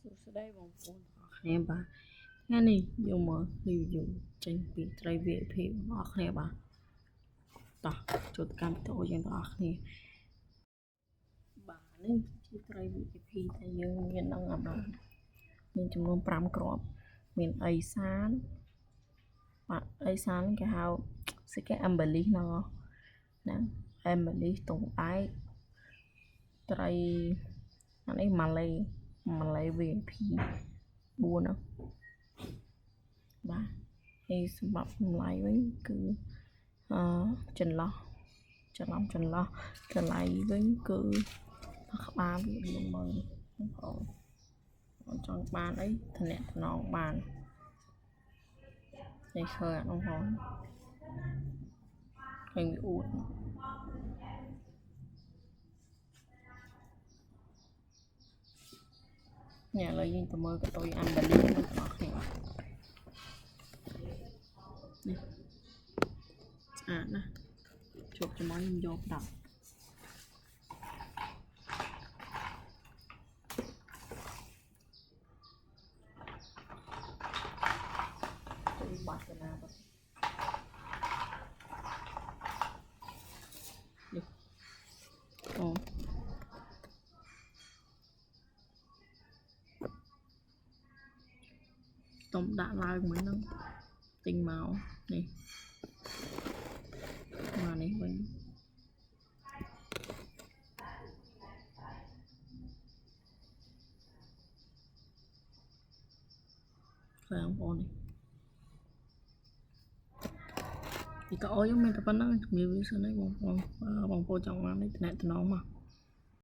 ស្ដីបងប្អូនទាំងអស់គ្នាបាទថ្ងៃនេះយកមក review ចេញពីត្រី VIP បងប្អូនគ្នាបាទតោះចូលទៅកាន់វីដេអូយើងទាំងអស់គ្នាបាទនេះជាត្រី VIP ដែលយើងមាននឹងបាទមានចំនួន5គ្រាប់មានអេសានបាទអេសានគេហៅស្គែអំបលីសហ្នឹងណាអំបលីសតុងដែកត្រីអានេះម៉ាឡេ VIP 4ហ្នឹងបាទហើយសម្រាប់តម្លៃវិញគឺចន្លោះតម្លៃវិញគឺក្បាលវា40000បងប្អូនចង់បានអីតំណែងបាននេះឃើញអត់បងប្អូនឃើញវាអួតនេះឥឡូវយើងទៅមើលកតុយអាំបាលីបងប្អូនគ្នានេះស្អាតណាស់ជប់ចំអខ្ញុំយកដាក់បាត់ទៅណាបាទនេះអូតុំដាក់ឡើងមួយហ្នឹងទិញមកនេះមកនេះវិញបងប្អូននេះវីដេអូយើងមានតែប៉ុណ្្នឹងជំរាបលាសិនហើយបងប្អូនចង់បាននេះតំណមក